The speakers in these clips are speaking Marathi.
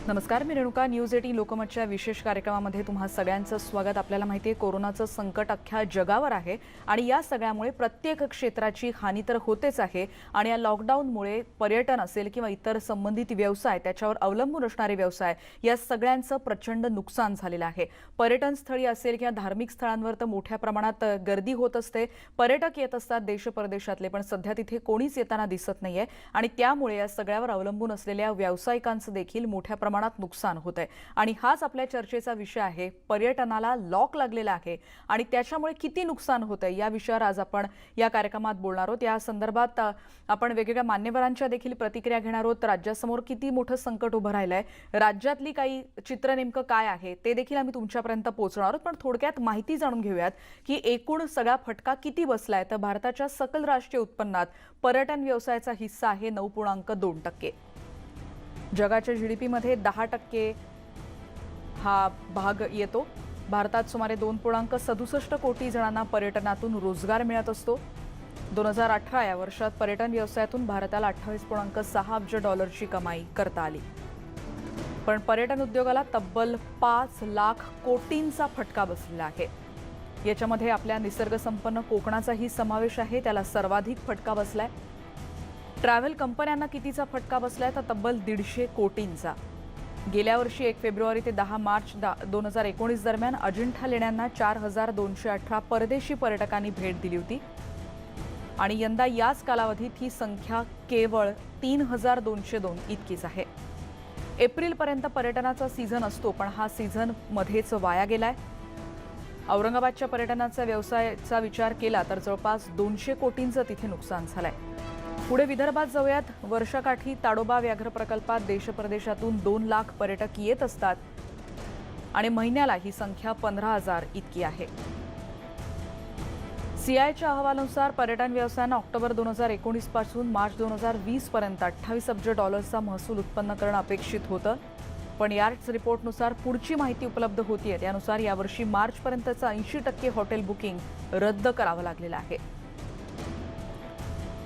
नमस्कार, मी रेणुका. न्यूज 18 लोकमतच्या विशेष कार्यक्रमामध्ये तुम्हा सगळ्यांचं स्वागत. आपल्याला माहिती आहे कोरोनाचं संकट अख्ख्या जगावर आहे आणि या सगळ्यामुळे प्रत्येक क्षेत्राची हानी तर होतेच आहे आणि या लॉकडाऊनमुळे पर्यटन असेल किंवा इतर संबंधित व्यवसाय, त्याच्यावर अवलंबून असणारे व्यवसाय, या सगळ्यांचं प्रचंड नुकसान झालेलं आहे. पर्यटन स्थळी असेल किंवा धार्मिक स्थळांवर तर मोठ्या प्रमाणात गर्दी होत असते. पर्यटक येत असतात देश परदेशातले, पण सध्या तिथे कोणीच येताना दिसत नाहीये आणि त्यामुळे या सगळ्यावर अवलंबून असलेल्या व्यावसायिकांचं देखील मोठ्या प्रमाणात नुकसान होत आहे. आणि हाच आपल्या चर्चेचा विषय आहे. पर्यटनाला लॉक लागलेला आहे आणि त्याच्यामुळे किती नुकसान होत आहे या विषयावर आज आपण या कार्यक्रमात बोलणार आहोत. या संदर्भात आपण वेगवेगळ्या मान्यवरांच्या देखील प्रतिक्रिया घेणार आहोत. राज्यासमोर किती मोठं संकट उभं राहिलंय, राज्यातली काही चित्र नेमकं काय आहे ते देखील आम्ही तुमच्यापर्यंत पोहोचणार आहोत. पण थोडक्यात माहिती जाणून घेऊयात की एकूण सगळा फटका किती बसलाय. तर भारताच्या सकल राष्ट्रीय उत्पन्नात पर्यटन व्यवसायाचा हिस्सा आहे 9.2%. जगाच्या जीडीपी मध्ये 10% हा भाग येतो. भारतात सुमारे 2.67 कोटी जणांना पर्यटनातून रोजगार मिळत असतो. 2018 या वर्षात पर्यटन व्यवसायातून भारताला $28.6 अब्ज कमाई करता आली. पण पर्यटन उद्योगाला तब्बल 5 लाख कोटींचा फटका बसलेला आहे. याच्यामध्ये आपल्या निसर्गसंपन्न कोकणाचाही समावेश आहे, त्याला सर्वाधिक फटका बसलाय. ट्रॅव्हल कंपन्यांना कितीचा फटका बसलाय तर तब्बल 150 कोटींचा. गेल्या वर्षी 1 फेब्रुवारी ते 10 मार्च 2019 दरम्यान अजिंठा लेण्यांना 4218 परदेशी पर्यटकांनी भेट दिली होती आणि यंदा याच कालावधीत ही संख्या केवळ 3202 इतकीच आहे. एप्रिलपर्यंत पर्यटनाचा सीझन असतो, पण हा सीझन मध्येच वाया गेलाय. औरंगाबादच्या पर्यटनाचा व्यवसायाचा विचार केला तर जवळपास 200 कोटींचं तिथे नुकसान झालंय. पुढे विदर्भात जाऊयात. वर्षाकाठी ताडोबा व्याघ्र प्रकल्पात देशप्रदेशातून 2 लाख पर्यटक येत असतात आणि महिन्याला ही संख्या 15,000 इतकी आहे. सीआयच्या अहवालानुसार पर्यटन व्यवसायानं ऑक्टोबर 2019 पासून मार्च 2020 पर्यंत $28 अब्ज महसूल उत्पन्न करणं अपेक्षित होतं. पण याच रिपोर्टनुसार पुढची माहिती उपलब्ध होतीये त्यानुसार यावर्षी मार्चपर्यंतचं 80% हॉटेल बुकिंग रद्द करावं लागलेलं आहे.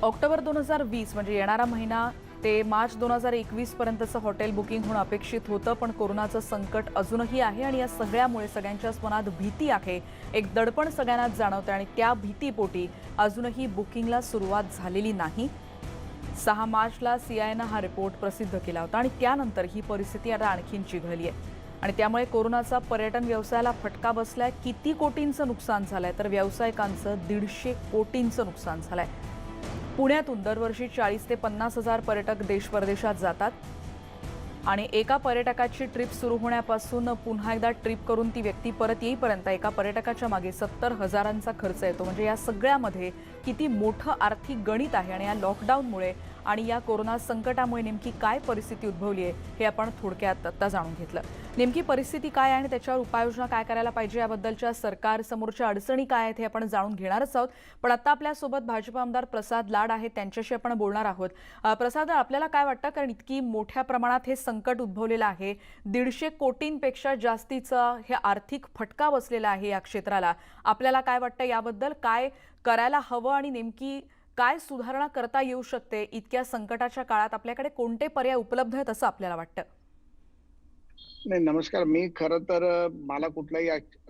ऑक्टोबर 2020 म्हणजे येणारा महिना ते मार्च 2021 पर्यंतचं हॉटेल बुकिंग होणं अपेक्षित होतं, पण कोरोनाचं संकट अजूनही आहे आणि या सगळ्यामुळे सगळ्यांच्याच मनात भीती आहे. एक दडपण सगळ्यांनाच जाणवतं आणि त्या भीतीपोटी अजूनही बुकिंगला सुरुवात झालेली नाही. 6 मार्चला सीआयनं हा रिपोर्ट प्रसिद्ध केला होता आणि त्यानंतर ही परिस्थिती आता आणखीन चिघळली आहे आणि त्यामुळे कोरोनाचा पर्यटन व्यवसायाला फटका बसलाय. किती कोटींचं नुकसान झालंय तर व्यावसायिकांचं 150 कोटींचं नुकसान झालंय. पुण्यातून दरवर्षी 40 ते 50 हजार पर्यटक देश परदेशात जातात आणि एका पर्यटकाची ट्रिप सुरू होण्यापासून पुन्हा एकदा ट्रिप करून ती व्यक्ती परत येईपर्यंत एका पर्यटकाच्या मागे 70,000चा खर्च येतो. म्हणजे या सगळ्यामध्ये किती मोठं आर्थिक गणित आहे आणि या लॉकडाऊनमुळे आणि या कोरोना संकटामुळे नेमकी काय परिस्थिती उद्भवली आहे हे आपण थोडक्यात आता जाणून घेतलं. नेमकी परिस्थिती काय आहे आणि त्याच्यावर उपाययोजना काय करायला पाहिजे याबद्दलच्या सरकारसमोरच्या अडचणी काय आहेत हे आपण जाणून घेणारच आहोत. पण आता आपल्यासोबत भाजपा आमदार प्रसाद लाड आहेत, त्यांच्याशी आपण बोलणार आहोत. प्रसाद, आपल्याला काय वाटतं, कारण इतकी मोठ्या प्रमाणात हे संकट उद्भवलेलं आहे, 150 कोटींपेक्षा जास्तीचा हे आर्थिक फटका बसलेला आहे या क्षेत्राला, आपल्याला काय वाटतं याबद्दल? काय करायला हवं आणि नेमकी काय सुधारणा करता येऊ शकते इतक्या संकटाच्या काळात? आपल्याकडे कोणते पर्याय उपलब्ध आहेत असं आपल्याला वाटतं? नाही, नमस्कार. मी खरं तर मला कुठलंही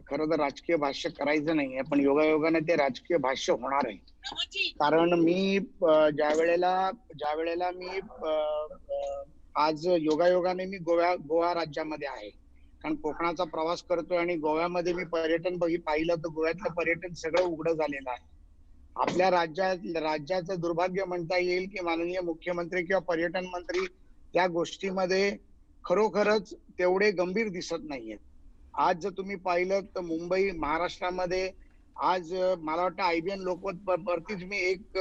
खरं तर राजकीय भाष्य करायचं नाहीये, पण योगायोगाने ते राजकीय भाष्य होणार आहे. कारण मी ज्या वेळेला मी आज योगायोगाने मी गोवा राज्यामध्ये आहे. कारण कोकणाचा प्रवास करतोय आणि गोव्यामध्ये मी पर्यटन पाहिलं तर गोव्यातलं पर्यटन सगळं उघडं झालेलं आहे. आपल्या राज्याचं दुर्भाग्य म्हणता येईल की माननीय मुख्यमंत्री किंवा पर्यटन मंत्री त्या गोष्टीमध्ये खरोखरच तेवढे गंभीर दिसत नाहीयेत. आज जर तुम्ही पाहिलं तर मुंबई महाराष्ट्रामध्ये आज मला वाटतं IBN लोकमत वरतीच मी एक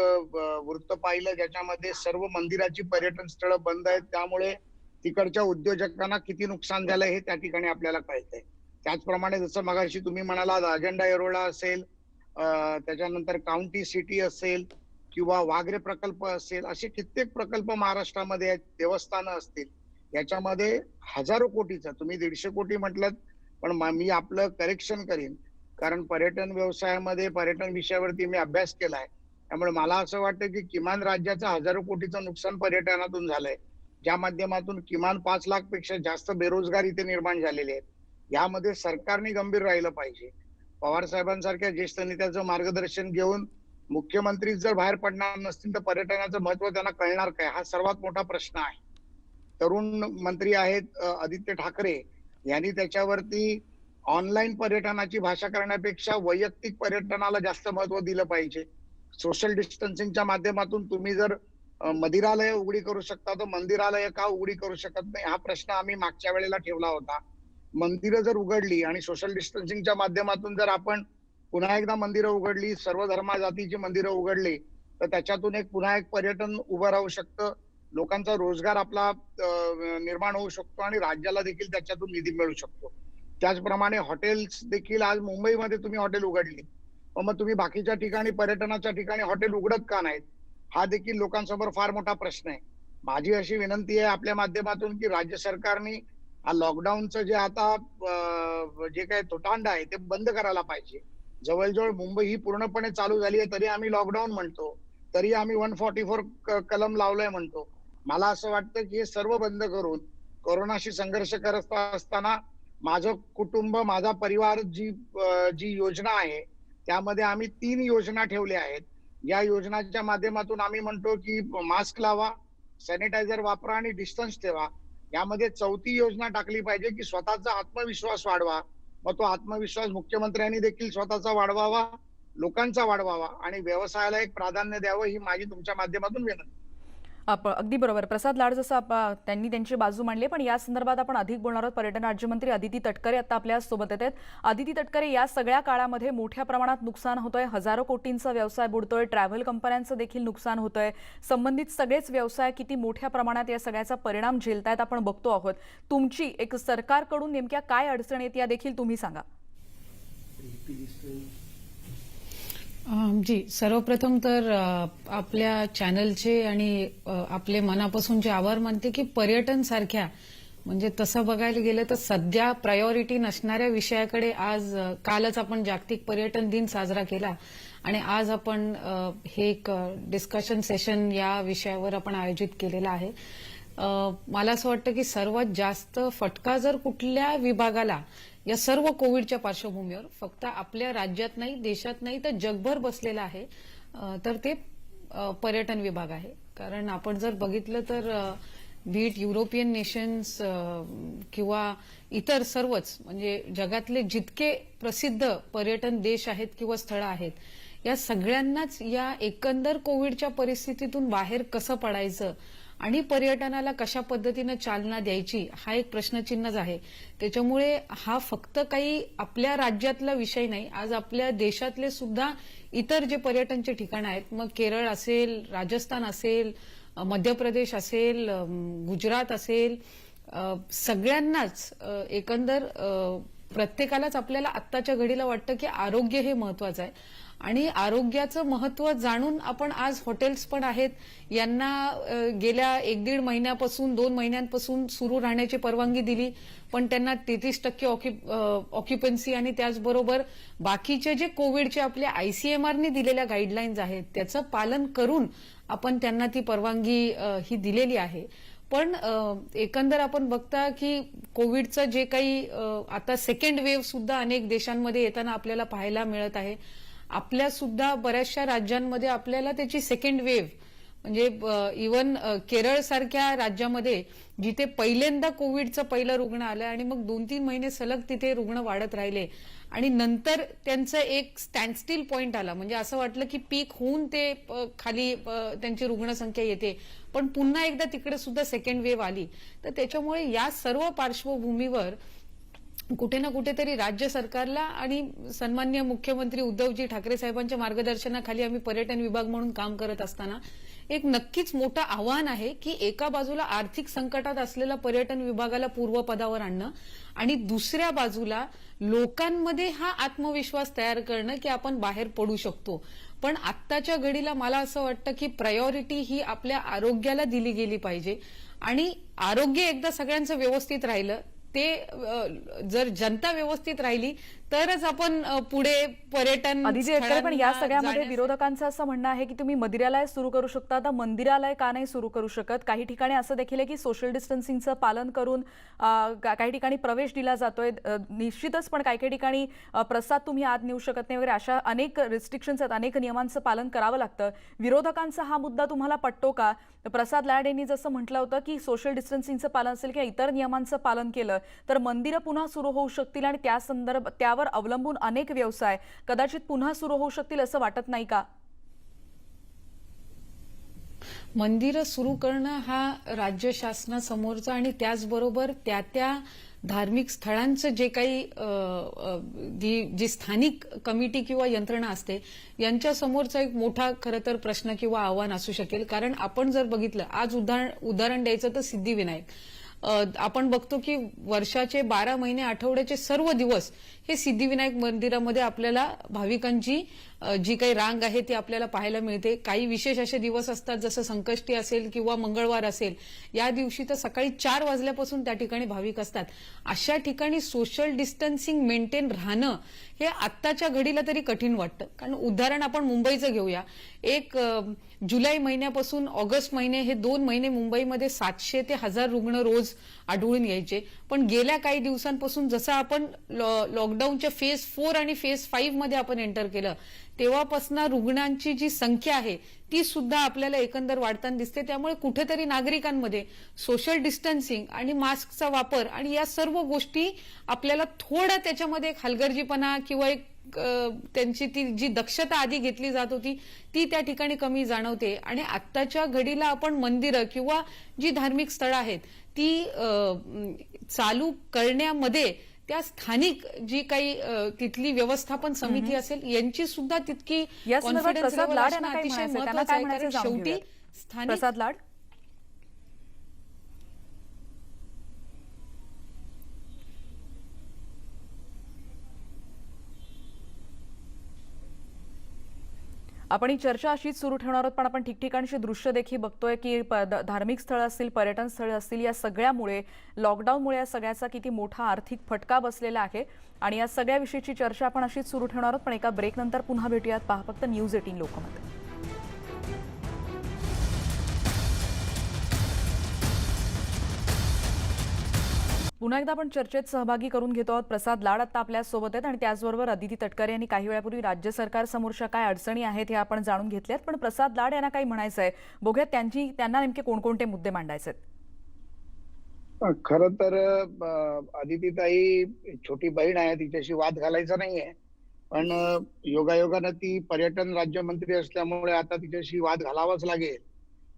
वृत्त पाहिलं ज्याच्यामध्ये सर्व मंदिराची पर्यटन स्थळं बंद आहेत. त्यामुळे तिकडच्या उद्योजकांना किती नुकसान झालंय हे त्या ठिकाणी आपल्याला कळतंय. त्याचप्रमाणे जसं मगाशी तुम्ही म्हणालात अजेंडा येरोळा असेल, त्याच्यानंतर काउंटी सिटी असेल किंवा वाघरे प्रकल्प असेल, असे कित्येक प्रकल्प महाराष्ट्रामध्ये आहेत, देवस्थानं असतील. याच्यामध्ये हजारो कोटीचा, तुम्ही 150 कोटी म्हटलं, पण मी आपलं करेक्शन करीन, कारण पर्यटन व्यवसायामध्ये पर्यटन विषयावरती मी अभ्यास केलाय. त्यामुळे मला असं वाटतं की किमान राज्याचं हजारो कोटीचं नुकसान पर्यटनातून झालंय. ज्या माध्यमातून किमान 5 लाख पेक्षा जास्त बेरोजगार इथे निर्माण झालेले आहेत. यामध्ये सरकारने गंभीर राहिलं पाहिजे. पवार साहेबांसारख्या ज्येष्ठ नेत्याचं मार्गदर्शन घेऊन मुख्यमंत्री जर बाहेर पडणार नसतील तर पर्यटनाचं महत्व त्यांना कळणार काय, हा सर्वात मोठा प्रश्न आहे. तरुण मंत्री आहेत आदित्य ठाकरे यांनी त्याच्यावरती ऑनलाईन पर्यटनाची भाषा करण्यापेक्षा वैयक्तिक पर्यटनाला जास्त महत्व दिलं पाहिजे. सोशल डिस्टन्सिंगच्या माध्यमातून तुम्ही जर मंदिरालय उघडी करू शकता तर मंदिरालय का उघडी करू शकत नाही, हा प्रश्न आम्ही मागच्या वेळेला ठेवला होता. मंदिरं जर उघडली आणि सोशल डिस्टन्सिंगच्या माध्यमातून जर आपण पुन्हा एकदा मंदिरं उघडली, सर्व धर्माजातीची मंदिरं उघडली, तर त्याच्यातून पुन्हा एक पर्यटन उभं राहू शकतं. लोकांचा रोजगार आपला निर्माण होऊ शकतो आणि राज्याला देखील त्याच्यातून निधी मिळू शकतो. त्याचप्रमाणे हॉटेल्स देखील आज मुंबईमध्ये तुम्ही हॉटेल उघडली, मग तुम्ही बाकीच्या ठिकाणी पर्यटनाच्या ठिकाणी हॉटेल उघडत का नाहीत, हा देखील लोकांसमोर फार मोठा प्रश्न आहे. माझी अशी विनंती आहे आपल्या माध्यमातून की राज्य सरकारने हा लॉकडाऊनचं जे आता जे काही तोटांड आहे ते बंद करायला पाहिजे. जवळजवळ मुंबई ही पूर्णपणे चालू झाली आहे तरी आम्ही लॉकडाऊन म्हणतो, तरी आम्ही 144 कलम लावलंय म्हणतो. मला असं वाटतं की हे सर्व बंद करून कोरोनाशी संघर्ष करत असताना माझं कुटुंब माझा परिवार जी योजना आहे त्यामध्ये आम्ही 3 योजना ठेवल्या आहेत. या योजनांच्या माध्यमातून आम्ही म्हणतो की मास्क लावा, सॅनिटायझर वापरा आणि डिस्टन्स ठेवा. यामध्ये 4थी योजना टाकली पाहिजे की स्वतःचा आत्मविश्वास वाढवा. मग तो आत्मविश्वास मुख्यमंत्र्यांनी देखील स्वतःचा वाढवावा, लोकांचा वाढवावा आणि व्यवसायाला एक प्राधान्य द्यावं, ही माझी तुमच्या माध्यमातून विनंती. अगदी बरोबर. प्रसाद लाड जसं त्यांनी त्यांची बाजू मांडली, पण या संदर्भात आपण अधिक बोलणार आहोत. पर्यटन राज्यमंत्री अदिती तटकरे आता आपल्या सोबत आहेत. अदिती तटकरे, या सगळ्या काळामध्ये मोठ्या प्रमाणात नुकसान होतंय, हजारो कोटींचा व्यवसाय बुडतोय, ट्रॅव्हल कंपन्यांचं देखील नुकसान होतंय, संबंधित सगळेच व्यवसाय किती मोठ्या प्रमाणात या सगळ्याचा परिणाम झेलतायत आपण बघतो आहोत. तुमची एक सरकारकडून नेमक्या काय अडचण येते या देखील तुम्ही सांगा. जी, सर्वप्रथम तर आपल्या चॅनलचे आणि आपले मनापासूनचे आभार मानते की पर्यटन सारख्या म्हणजे तसं बघायला गेलं तर सध्या प्रायोरिटी नसणाऱ्या विषयाकडे आज कालच आपण जागतिक पर्यटन दिन साजरा केला आणि आज आपण हे एक डिस्कशन सेशन या विषयावर आपण आयोजित केलेलं आहे. मला असं वाटतं की सर्वात जास्त फटका जर कुठल्या विभागाला या सर्व कोविडच्या पार्श्वभूमीवर फक्त आपल्या राज्यात नाही, देशात नाही तर जगभर बसलेला आहे तर ते पर्यटन विभाग आहे. कारण आपण जर बघितलं तर बीट युरोपियन नेशन्स किंवा इतर सर्वच म्हणजे जगातले जितके प्रसिद्ध पर्यटन देश आहेत किंवा स्थळं आहेत, या सगळ्यांनाच या एकंदर कोविडच्या परिस्थितीतून बाहेर कसं पडायचं आणि पर्यटनाला कशा पद्धतीनं चालना द्यायची हा एक प्रश्नचिन्हच आहे. त्याच्यामुळे हा फक्त काही आपल्या राज्यातला विषय नाही, आज आपल्या देशातले सुद्धा इतर जे पर्यटनचे ठिकाणं आहेत, मग केरळ असेल, राजस्थान असेल, मध्य प्रदेश असेल, गुजरात असेल, सगळ्यांनाच एकंदर प्रत्येकालाच आपल्याला आत्ताच्या घडीला वाटतं की आरोग्य हे महत्वाचं आहे आणि आरोग्याचं महत्व जाणून आपण आज हॉटेल्स पण आहेत यांना गेल्या 1-1.5 महिन्यापासून 2 महिन्यांपासून सुरू राहण्याची परवानगी दिली, पण त्यांना 33% ऑक्युपन्सी आणि त्याचबरोबर बाकीचे जे कोविडचे आपल्या ICMRने दिलेल्या गाईडलाईन्स आहेत त्याचं पालन करून आपण त्यांना ती परवानगी ही दिलेली आहे. पण एकंदर आपण बघता की कोविडचं जे काही आता सेकंड वेव्ह सुद्धा अनेक देशांमध्ये येताना आपल्याला पाहायला मिळत आहे. आपल्या सुद्धा बऱ्याचशा राज्यांमध्ये आपल्याला त्याची सेकंड वेव्ह म्हणजे इव्हन केरळ सारख्या राज्यामध्ये जिथे पहिल्यांदा कोविडचं पहिलं रुग्ण आलं आणि मग 2-3 महिने सलग तिथे रुग्ण वाढत राहिले आणि नंतर त्यांचं एक स्टँडस्टिल पॉइंट आला, म्हणजे असं वाटलं की पीक होऊन ते खाली त्यांची रुग्णसंख्या येते, पण पुन्हा एकदा तिकडे सुद्धा सेकंड वेव्ह आली. तर त्याच्यामुळे या सर्व पार्श्वभूमीवर कुठे ना कुठेतरी राज्य सरकारला आणि सन्माननीय मुख्यमंत्री उद्धवजी ठाकरे साहेबांच्या मार्गदर्शनाखाली आम्ही पर्यटन विभाग म्हणून काम करत असताना एक नक्कीच मोठं आव्हान आहे की एका बाजूला आर्थिक संकटात असलेल्या पर्यटन विभागाला पूर्वपदावर आणणं आणि दुसऱ्या बाजूला लोकांमध्ये हा आत्मविश्वास तयार करणं की आपण बाहेर पडू शकतो. पण आत्ताच्या घडीला मला असं वाटतं की प्रायोरिटी ही आपल्या आरोग्याला दिली गेली पाहिजे आणि आरोग्य एकदा सगळ्यांचं व्यवस्थित राहिलं, ते जर जनता व्यवस्थित राहिली तरच आपण पुढे पर्यटन आदिती तटकरे, पण या स्थळांना सगळ्यामध्ये जाण्यासाठी- विरोधकांचं असं म्हणणं आहे की तुम्ही मंदिरालय सुरू करू शकता, आता मंदिरालय का नाही सुरू करू शकत? काही ठिकाणी असं देखील आहे की सोशल डिस्टन्सिंगचं पालन करून काही ठिकाणी प्रवेश दिला जातोय, निश्चितच, पण काही काही ठिकाणी प्रसाद तुम्ही आत नेऊ शकत नाही वगैरे, अशा अनेक रिस्ट्रिक्शन्स आहेत, अनेक नियमांचं पालन करावं लागतं. विरोधकांचा हा मुद्दा तुम्हाला पटतो का? प्रसाद लाड यांनी जसं म्हटलं होतं की सोशल डिस्टन्सिंगचं पालन असेल किंवा इतर नियमांचं पालन केलं तर मंदिरं पुन्हा सुरू होऊ शकतील आणि त्यावर अवलंबून अनेक व्यवसाय कदाचित पुन्हा सुरू होऊ शकतील, असं वाटत नाही का? मंदिरं सुरू करणं हा राज्य शासनासमोरचा आणि त्याचबरोबर त्या धार्मिक स्थळांचं जे काही जी स्थानिक कमिटी किंवा यंत्रणा असते यांच्या समोरचा एक मोठा खरं तर प्रश्न किंवा आव्हान असू शकेल. कारण आपण जर बघितलं, आज उदाहरण द्यायचं तर सिद्धिविनायक, आपण बघतो की वर्षाचे 12 महिने, आठवड्याचे सर्व दिवस हे सिद्धिविनायक मंदिरामध्ये आपल्याला भाविकांची जी काही रांग आहे ती आपल्याला पाहायला मिळते. काही विशेष असे दिवस असतात, जसं संकष्टी असेल किंवा मंगळवार असेल, या दिवशी तर सकाळी 4 वाजल्यापासून त्या ठिकाणी भाविक असतात. अशा ठिकाणी सोशल डिस्टन्सिंग मेंटेन राहणं हे आत्ताच्या घडीला तरी कठीण वाटतं. कारण उदाहरण आपण मुंबईचं घेऊया. जुलै महिन्यापासून ऑगस्ट महिने, हे 2 महिने मुंबईमध्ये 700 ते 1000 रुग्ण रोज आढळून यायचे. पण गेल्या काही दिवसांपासून जसं आपण लॉकडाऊनच्या फेज 4 आणि फेज 5 मध्ये आपण एंटर केलं, तेव्हापासून रुग्णांची जी संख्या आहे ती सुद्धा आपल्याला एकंदर वाढताना दिसते. त्यामुळे कुठेतरी नागरिकांमध्ये सोशल डिस्टन्सिंग आणि मास्कचा वापर आणि या सर्व गोष्टी आपल्याला थोडा त्याच्यामध्ये एक हलगर्जीपणा किंवा एक त्यांची ती जी दक्षता आधी घेतली जात होती ती त्या ठिकाणी कमी जाणवते. आणि आत्ताच्या घडीला आपण मंदिरं किंवा जी धार्मिक स्थळं आहेत ती चालू करण्यामध्ये त्या स्थानिक जी काही तिथली व्यवस्थापन समिती असेल यांची सुद्धा तितकी या संदर्भात कॉन्फिडन्स प्रसाद लेव्हल लाड असणं यांना काय अतिशय म्हणायचं, त्यांना महत्त्वाचं काय आहे. म्हणायचं कारण जाणून शेवटी घेऊयात. स्थानिक प्रसाद लाड. आपण ही चर्चा अशीच सुरू ठेवणार आहोत, पण आपण ठिकठिकाणची दृश्य देखील बघतोय की धार्मिक स्थळं असतील, पर्यटन स्थळं असतील, या सगळ्यामुळे, लॉकडाऊनमुळे या सगळ्याचा किती मोठा आर्थिक फटका बसलेला आहे. आणि या सगळ्याविषयीची चर्चा आपण अशीच सुरू ठेवणार आहोत, पण एका ब्रेकनंतर पुन्हा भेटूयात. पहा फक्त न्यूज 18 लोकमत. पुन्हा एकदा आपण चर्चेत सहभागी करून घेतो आहोत. प्रसाद लाड आता आपल्या सोबत आहेत आणि त्याचबरोबर आदिती तटकरे यांनी काही वेळापूर्वी राज्य सरकार समोरच्या काय अडचणी आहेत हे आपण जाणून घेतल्यात. पण प्रसाद लाड यांना काही म्हणायचं आहे, बघूयात त्यांना नेमके कोणकोणते मुद्दे मांडायचे आहेत. खरं तर आदितीताई छोटी बहीण आहे, तिच्याशी वाद घालायचा नाहीये. पण योगायोगानं ती पर्यटन राज्यमंत्री असल्यामुळे आता तिच्याशी वाद घालावाच लागेल.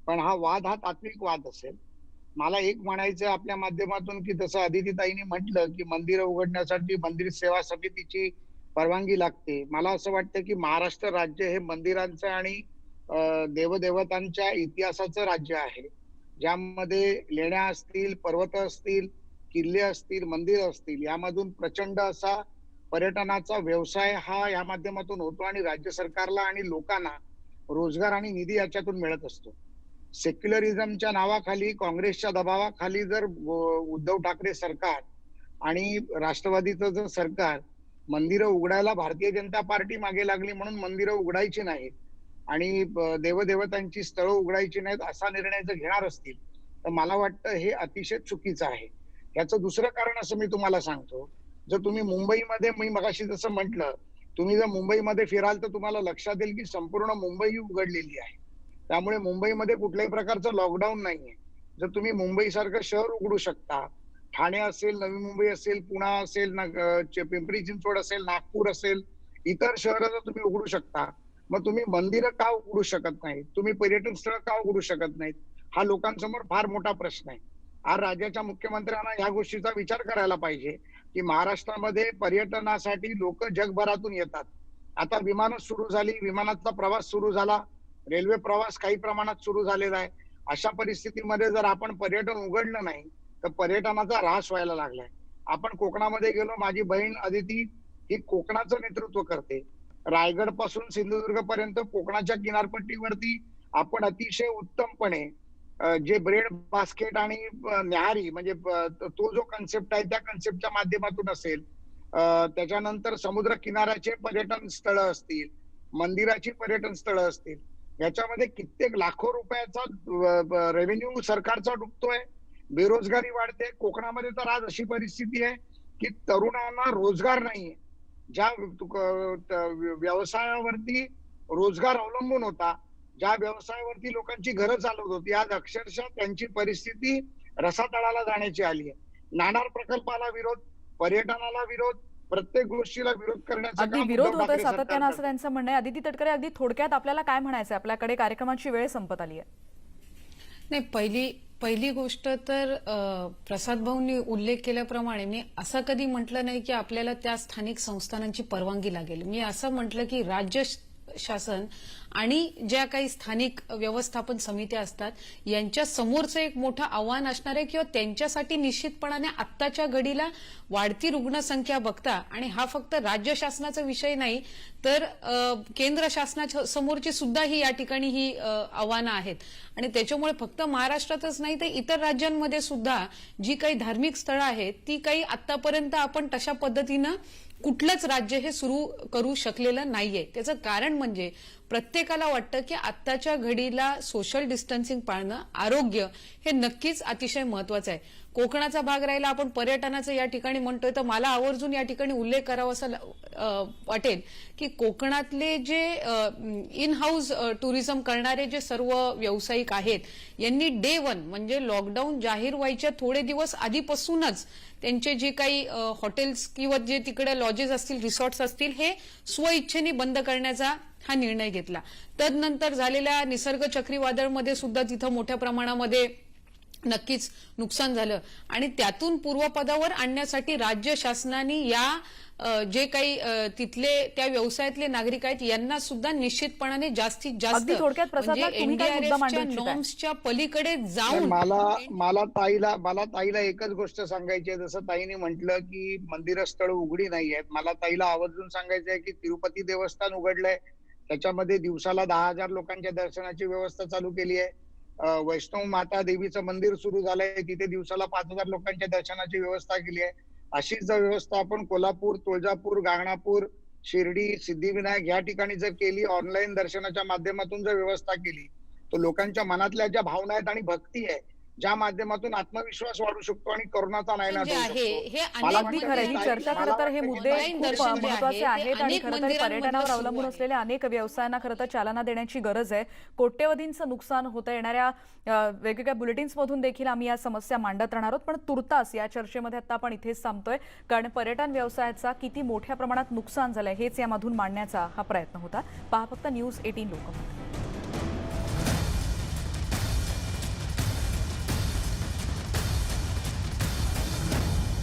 पण हा तात्विक वाद असेल. मला एक म्हणायचं आपल्या माध्यमातून की जसं आदितीताईंनी म्हटलं की मंदिरं उघडण्यासाठी मंदिर सेवा समितीची परवानगी लागते. मला असं वाटतं की महाराष्ट्र राज्य हे मंदिरांचं आणि देवदेवतांच्या इतिहासाचं राज्य आहे, ज्यामध्ये लेण्या असतील, पर्वत असतील, किल्ले असतील, मंदिर असतील, यामधून प्रचंड असा पर्यटनाचा व्यवसाय हा या माध्यमातून होतो आणि राज्य सरकारला आणि लोकांना रोजगार आणि निधी याच्यातून मिळत असतो. सेक्युलरिझमच्या नावाखाली, काँग्रेसच्या दबावाखाली जर उद्धव ठाकरे सरकार आणि राष्ट्रवादीचं जर सरकार मंदिरं उघडायला भारतीय जनता पार्टी मागे लागली म्हणून मंदिरं उघडायची नाहीत आणि देवदेवतांची स्थळं उघडायची नाहीत असा निर्णय जर घेणार असतील तर मला वाटतं हे अतिशय चुकीचं आहे. याचं दुसरं कारण असं मी तुम्हाला सांगतो, जर तुम्ही मुंबईमध्ये, मी मगाशी जसं म्हटलं, तुम्ही जर मुंबईमध्ये फिराल तर तुम्हाला लक्षात येईल की संपूर्ण मुंबई ही उघडलेली आहे. त्यामुळे मुंबईमध्ये कुठल्याही प्रकारचं लॉकडाऊन नाहीये. जर तुम्ही मुंबई सारखं शहर उघडू शकता, ठाणे असेल, नवी मुंबई असेल, पुणा असेल, पिंपरी चिंचवड असेल, नागपूर असेल, इतर शहरं जर तुम्ही उघडू शकता, मग तुम्ही मंदिरं का उघडू शकत नाही? तुम्ही पर्यटन स्थळ का उघडू शकत नाहीत? हा लोकांसमोर फार मोठा प्रश्न आहे. आज राज्याच्या मुख्यमंत्र्यांना या गोष्टीचा विचार करायला पाहिजे की महाराष्ट्रामध्ये पर्यटनासाठी लोक जगभरातून येतात. आता विमानं सुरू झाली, विमानाचा प्रवास सुरू झाला, रेल्वे प्रवास काही प्रमाणात सुरू झालेला आहे. अशा परिस्थितीमध्ये जर आपण पर्यटन उघडलं नाही तर पर्यटनाचा ऱ्हास व्हायला लागलाय. आपण कोकणामध्ये गेलो, माझी बहीण अदिती ही कोकणाचं नेतृत्व करते. रायगड पासून सिंधुदुर्ग पर्यंत कोकणाच्या किनारपट्टीवरती आपण अतिशय उत्तमपणे जे ब्रेड बास्केट आणि न्याहारी म्हणजे तो जो कन्सेप्ट आहे त्या कन्सेप्टच्या माध्यमातून असेल, त्याच्यानंतर समुद्र किनाऱ्याचे पर्यटन स्थळं असतील, मंदिराची पर्यटन स्थळं असतील, याच्यामध्ये कित्येक लाखो रुपयाचा रेव्हेन्यू सरकारचा डुबतोय. बेरोजगारी वाढते. कोकणामध्ये तर आज अशी परिस्थिती आहे की तरुणांना रोजगार नाहीये. ज्या व्यवसायावरती रोजगार अवलंबून होता, ज्या व्यवसायावरती लोकांची घरं चालवत होती, आज अक्षरशः त्यांची परिस्थिती रसातळाला जाण्याची आली आहे. नाणार प्रकल्पाला विरोध, पर्यटनाला विरोध, प्रत्येक गोष्टीला विरोध करण्याचं अगदी काम विरोध उद्धव होतोय ठाकरे सातत्यानं सरकार असं त्यांचं म्हणणं आहे. अदिती तटकरे, अगदी थोडक्यात आपल्याला काय म्हणायचं, आपल्याकडे कार्यक्रमाची वेळ संपत आली आहे. नाही, पहिली गोष्ट तर प्रसाद भाऊंनी उल्लेख केल्याप्रमाणे मी असं कधी म्हटलं नाही की आपल्याला त्या स्थानिक संस्थानांची परवानगी लागेल. मी असं म्हटलं की राज्य शासन आणि ज्या काही स्थानिक व्यवस्थापन समित्या असतात यांच्या समोरचं एक मोठं आव्हान असणार आहे किंवा त्यांच्यासाठी निश्चितपणाने आत्ताच्या घडीला वाढती रुग्णसंख्या बघता, आणि हा फक्त राज्य शासनाचा विषय नाही तर केंद्र शासनाच्या समोरची सुद्धा ही या ठिकाणी ही आव्हानं आहेत. आणि त्याच्यामुळे फक्त महाराष्ट्रातच नाही तर इतर राज्यांमध्ये सुद्धा जी काही धार्मिक स्थळं आहेत ती काही आतापर्यंत आपण तशा पद्धतीनं कुठलंच राज्य हे सुरू करू शकलेलं नाहीये. त्याचं कारण म्हणजे प्रत्येकाला वाटतं की आत्ताच्या घडीला सोशल डिस्टन्सिंग पाळणं, आरोग्य हे नक्कीच अतिशय महत्वाचं आहे. कोकणाचा भाग राहिला, आपण पर्यटनाचं या ठिकाणी म्हणतोय, तर मला आवर्जून या ठिकाणी उल्लेख करावा असं वाटेल की कोकणातले जे इन हाऊस टुरिझम करणारे जे सर्व व्यावसायिक आहेत यांनी डे 1 म्हणजे लॉकडाऊन जाहीर व्हायच्या थोडे दिवस आधीपासूनच त्यांचे जे काही हॉटेल्स किंवा जे तिकडे लॉजेस असतील, रिसॉर्ट्स असतील, हे स्वइच्छेने बंद करण्याचा हा निर्णय घेतला. तदनंतर झालेल्या निसर्ग चक्रीवादळमध्ये सुद्धा तिथं मोठ्या प्रमाणामध्ये नक्कीच नुकसान झालं आणि त्यातून पूर्वपदावर आणण्यासाठी राज्य शासनाने या जे काही तिथले त्या व्यवसायातले नागरिक आहेत यांना सुद्धा निश्चितपणाने जास्तीत जास्त अगदी थोडक्यात प्रसादला तुम्ही काय मुद्दा मांडू NDRF च्या इच्छिताय? नॉर्म्सच्या पलीकडे जाऊन मला ताईला एकच गोष्ट सांगायची आहे. जसं ताईने म्हटलं की मंदिर स्थळ उघडी नाही आहेत, मला ताईला आवर्जून सांगायचं आहे की तिरुपती देवस्थान उघडलंय, त्याच्यामध्ये दिवसाला 10,000 लोकांच्या दर्शनाची व्यवस्था चालू केली आहे. वैष्णव माता देवीचं मंदिर सुरू झालंय, तिथे दिवसाला 5,000 लोकांच्या दर्शनाची व्यवस्था केली आहे. अशीच जर व्यवस्था आपण कोल्हापूर, तुळजापूर, गाणगापूर, शिर्डी, सिद्धिविनायक या ठिकाणी जर केली, ऑनलाईन दर्शनाच्या माध्यमातून जर व्यवस्था केली, तर लोकांच्या मनातल्या ज्या भावना आहेत आणि भक्ती आहे, ज्या माध्यमातून आत्मविश्वास वाढू शकतो आणि कोरोनाचा नायनाट होऊ आहे शकतो. हे मला अगदी वाटतं खरं आहे. की ही ताई- चर्चा खरं तर हे मला मुद्दे वाटतं की ऑनलाईन खूप दर्शन जे महत्वाचे आहे, आहेत ते आणि अनेक खरं तर मंदिरांमधलं पर्यटनावर सुरू अवलंबून आहे. असलेल्या अनेक व्यवसायांना खरं तर चालना देण्याची गरज आहे. कोट्यवधींचं नुकसान होतं. येणाऱ्या वेगवेगळ्या बुलेटिन्स मधून देखील आम्ही या समस्या मांडत राहणार आहोत. पण तुर्तास या चर्चेमध्ये आता आपण इथेच थांबतोय, कारण पर्यटन व्यवसायाचा किती मोठ्या प्रमाणात नुकसान झालंय हेच यामधून मांडण्याचा हा प्रयत्न होता. पहा फक्त न्यूज 18 लोकमत.